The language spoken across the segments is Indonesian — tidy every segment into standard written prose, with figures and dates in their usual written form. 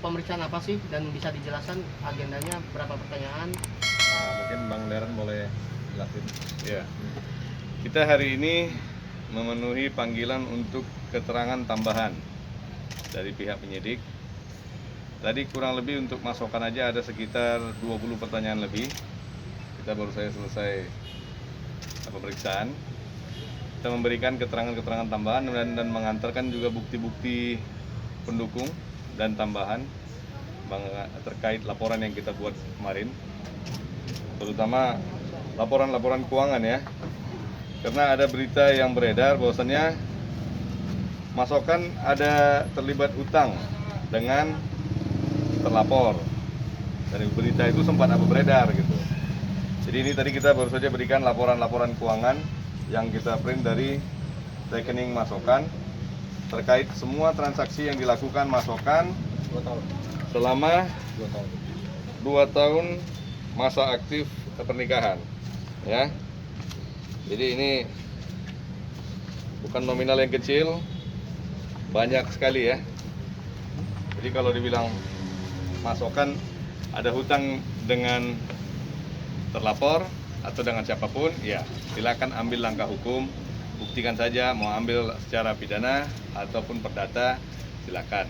pemeriksaan apa sih dan bisa dijelaskan agendanya berapa pertanyaan? Nah, mungkin Bang Deren boleh jelasin. Ya, kita hari ini memenuhi panggilan untuk keterangan tambahan dari pihak penyidik. Tadi kurang lebih untuk masukan aja ada sekitar 20 pertanyaan lebih. Kita baru saja selesai pemeriksaan. Kita memberikan keterangan-keterangan tambahan dan mengantarkan juga bukti-bukti pendukung dan tambahan terkait laporan yang kita buat kemarin, terutama laporan-laporan keuangan ya, karena ada berita yang beredar bahwasannya Masokan ada terlibat utang dengan terlapor, dari berita itu sempat beredar gitu. Jadi ini tadi kita baru saja berikan laporan-laporan keuangan yang kita print dari rekening Masokan terkait semua transaksi yang dilakukan Masokan selama 2 tahun masa aktif pernikahan ya. Jadi ini bukan nominal yang kecil, banyak sekali ya. Jadi kalau dibilang Masokan ada hutang dengan terlapor atau dengan siapapun, ya silakan ambil langkah hukum, buktikan saja, mau ambil secara pidana ataupun perdata silakan.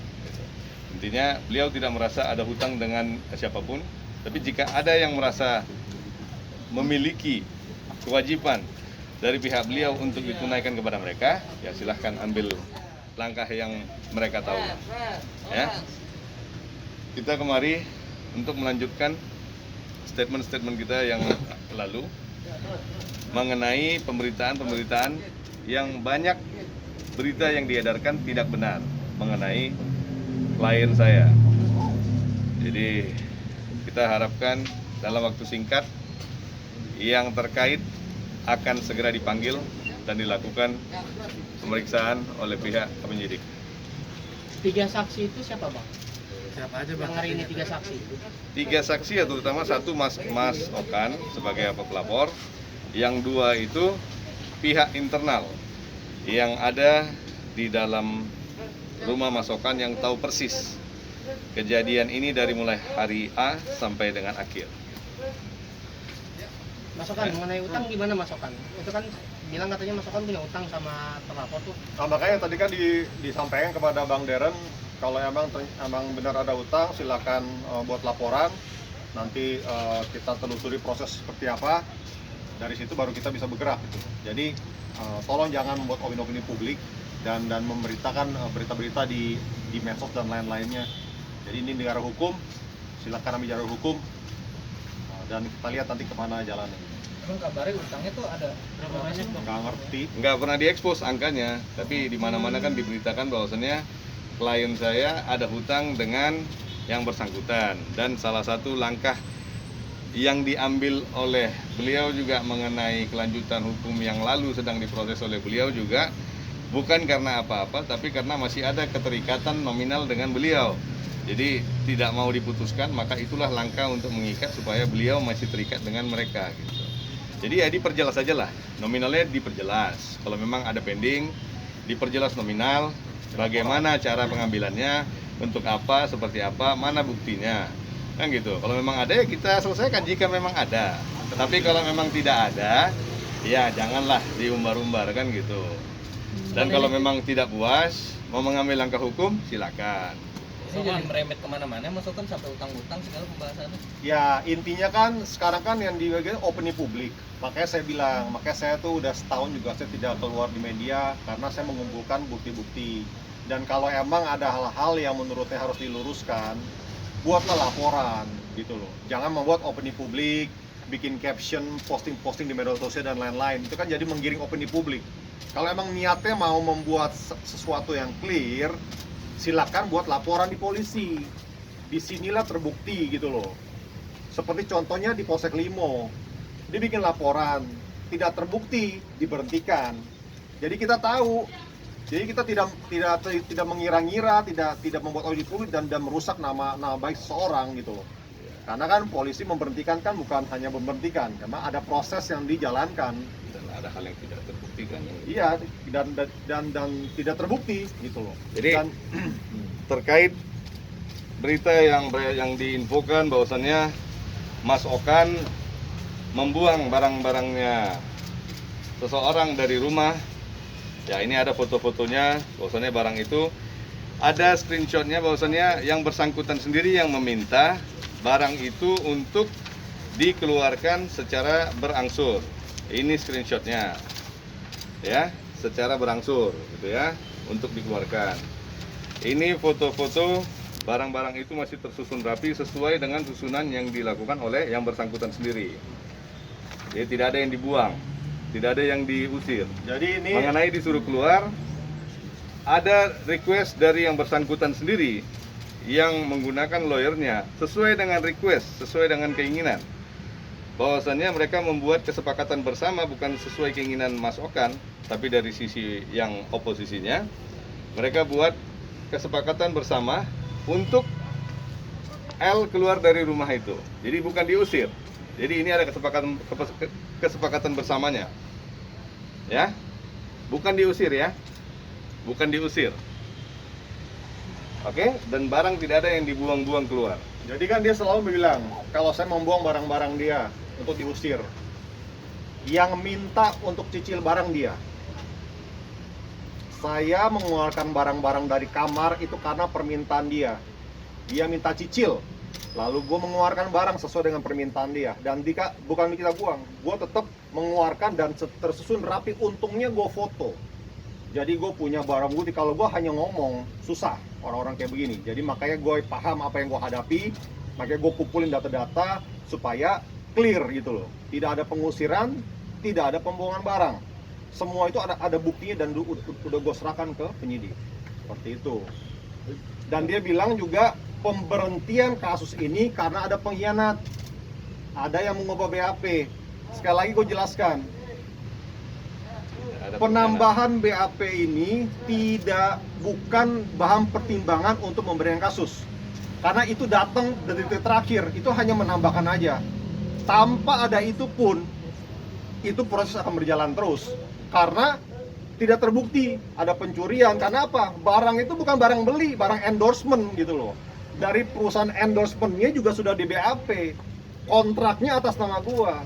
Intinya beliau tidak merasa ada hutang dengan siapapun, tapi jika ada yang merasa memiliki kewajiban dari pihak beliau untuk ditunaikan kepada mereka, ya silahkan ambil langkah yang mereka tahu. Ya, kita kemari untuk melanjutkan statement-statement kita yang lalu mengenai pemberitaan-pemberitaan yang banyak berita yang diedarkan tidak benar mengenai klien saya. Jadi kita harapkan dalam waktu singkat yang terkait akan segera dipanggil dan dilakukan pemeriksaan oleh pihak penyidik. 3 saksi itu siapa Bang? Siapa aja Yang Bang? hari ini 3 saksi. 3 saksi ya, terutama satu Mas Okan sebagai pelapor, yang 2 itu pihak internal yang ada di dalam rumah Mas Okan yang tahu persis kejadian ini dari mulai hari A sampai dengan akhir. Masokan mengenai utang gimana Masokan? Itu kan bilang katanya Masokan punya utang sama terlapor tuh. Nah, makanya tadi kan disampaikan kepada Bang Deren, kalau emang benar ada utang, silakan buat laporan. Nanti kita telusuri proses seperti apa. Dari situ baru kita bisa bergerak. Gitu. Jadi tolong jangan membuat opini-opini publik dan memberitakan berita-berita di medsos dan lain-lainnya. Jadi ini negara hukum, silakan ambil jalur hukum dan kita lihat nanti kemana jalannya. Emang kabarnya utangnya tuh ada berapa banyak Bang? Nggak ngerti. Nggak pernah diekspos angkanya, tapi di mana-mana kan diberitakan bahwasannya klien saya ada hutang dengan yang bersangkutan, dan salah satu langkah yang diambil oleh beliau juga mengenai kelanjutan hukum yang lalu sedang diproses oleh beliau juga bukan karena apa-apa, tapi karena masih ada keterikatan nominal dengan beliau. Jadi tidak mau diputuskan, maka itulah langkah untuk mengikat supaya beliau masih terikat dengan mereka gitu. Jadi ya diperjelas saja lah, nominalnya diperjelas. Kalau memang ada pending, diperjelas nominal, bagaimana cara pengambilannya, untuk apa, seperti apa, mana buktinya, kan gitu. Kalau memang ada ya kita selesaikan jika memang ada. Tapi kalau memang tidak ada, ya janganlah diumbar-umbar kan gitu. Dan kalau memang tidak puas, mau mengambil langkah hukum, silakan. Ini jadi merembet kemana-mana, Masokan sampai utang-utang segala pembahasannya. Ya intinya kan sekarang kan yang dibagikan opini publik. Makanya saya bilang, makanya saya tuh udah setahun juga saya tidak keluar di media karena saya mengumpulkan bukti-bukti. Dan kalau emang ada hal-hal yang menurutnya harus diluruskan, buatlah laporan gitu loh. Jangan membuat opini publik, bikin caption, posting-posting di media sosial dan lain-lain. Itu kan jadi menggiring opini publik. Kalau emang niatnya mau membuat sesuatu yang clear, silakan buat laporan di polisi. Disinilah terbukti gitu loh. Seperti contohnya di Polsek Limo, dia bikin laporan, tidak terbukti, diberhentikan. Jadi kita tahu, jadi kita tidak mengira-ngira, tidak membuat opini publik dan merusak nama baik seseorang gitu loh. Karena kan polisi memberhentikan kan bukan hanya memberhentikan, karena ada proses yang dijalankan. Dan ada hal yang tidak terbuktikan. Iya, dan tidak terbukti gitu loh. Jadi Dan terkait berita yang diinfokan bahwasannya Mas Okan membuang barang-barangnya seseorang dari rumah. Ya, ini ada foto-fotonya bahwasannya barang itu ada screenshotnya bahwasannya yang bersangkutan sendiri yang meminta barang itu untuk dikeluarkan secara berangsur. Ini screenshotnya, ya, secara berangsur, gitu ya, untuk dikeluarkan. Ini foto-foto barang-barang itu masih tersusun rapi sesuai dengan susunan yang dilakukan oleh yang bersangkutan sendiri. Jadi tidak ada yang dibuang, tidak ada yang diusir. Jadi ini Mengenai disuruh keluar, ada request dari yang bersangkutan sendiri yang menggunakan lawyernya sesuai dengan request, sesuai dengan keinginan. Bahwasannya mereka membuat kesepakatan bersama bukan sesuai keinginan Mas Okan, tapi dari sisi yang oposisinya, mereka buat kesepakatan bersama untuk L keluar dari rumah itu. Jadi bukan diusir. Jadi ini ada kesepakatan bersamanya. Ya. Bukan diusir ya. Bukan diusir. Oke, dan barang tidak ada yang dibuang-buang keluar. Jadi kan dia selalu bilang kalau saya membuang barang-barang dia untuk diusir. Yang minta untuk cicil barang dia. Saya mengeluarkan barang-barang dari kamar itu karena permintaan dia. Dia minta cicil. Lalu gue mengeluarkan barang sesuai dengan permintaan dia. Dan bukan kita buang, gue tetap mengeluarkan dan tersusun rapi. Untungnya gue foto. Jadi gue punya barang bukti. Kalau gue hanya ngomong, susah orang-orang kayak begini. Jadi makanya gue paham apa yang gue hadapi. Makanya gue kumpulin data-data supaya clear gitu loh. Tidak ada pengusiran, tidak ada pembuangan barang. Semua itu ada buktinya dan udah gue serahkan ke penyidik. Seperti itu. Dan dia bilang juga pemberhentian kasus ini karena ada pengkhianat. Ada yang mengubah BAP. Sekali lagi gue jelaskan. Penambahan BAP ini bukan bahan pertimbangan untuk memberikan kasus. Karena itu datang dari detik terakhir, itu hanya menambahkan aja. Tanpa ada itu pun, itu proses akan berjalan terus. Karena tidak terbukti ada pencurian. Karena apa? Barang itu bukan barang beli, barang endorsement gitu loh. Dari perusahaan endorsementnya juga sudah di BAP. Kontraknya atas nama gua.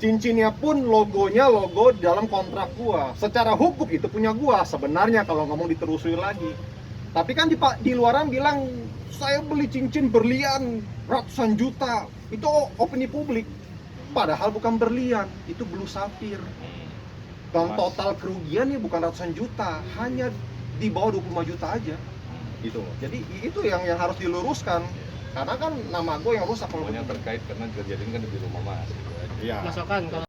Cincinnya pun logonya logo dalam kontrak gua. Secara hukum itu punya gua sebenarnya kalau ngomong diterusuri lagi. Tapi kan di luaran bilang saya beli cincin berlian ratusan juta. Itu opini publik. Padahal bukan berlian, itu blue sapphire. Dan total kerugiannya bukan ratusan juta, hanya di bawah 25 juta aja. Gitu loh. Jadi itu yang harus diluruskan. Karena kan nama gue yang rusak kalau Pokoknya terkait karena kejadian kan di rumah Mas. Iya. Mas Okan, kalau